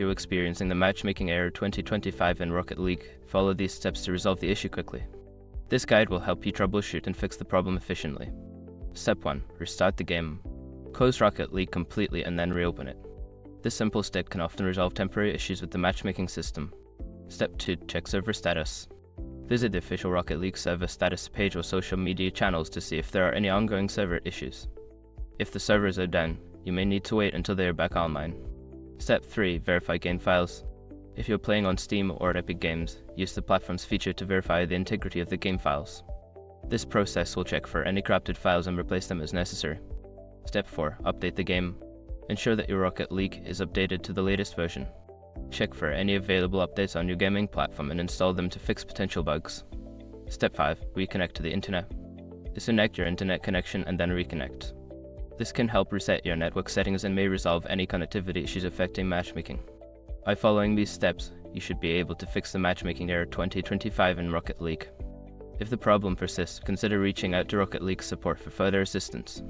if you're experiencing the Matchmaking error 2025 in Rocket League, follow these steps to resolve the issue quickly. This guide will help you troubleshoot and fix the problem efficiently. Step 1. Restart the game. Close Rocket League completely and then reopen it. This simple step can often resolve temporary issues with the matchmaking system. Step 2. Check server status. Visit the official Rocket League server status page or social media channels to see if there are any ongoing server issues. If the servers are down, you may need to wait until they are back online. Step 3. Verify game files. If you're playing on Steam or Epic Games, use the platform's feature to verify the integrity of the game files. This process will check for any corrupted files and replace them as necessary. Step 4. Update the game. Ensure that your Rocket League is updated to the latest version. Check for any available updates on your gaming platform and install them to fix potential bugs. Step 5. Reconnect to the internet. Disconnect your internet connection and then reconnect. This can help reset your network settings and may resolve any connectivity issues affecting matchmaking. By following these steps, you should be able to fix the Matchmaking error 2025 in Rocket League. If the problem persists, consider reaching out to Rocket League support for further assistance.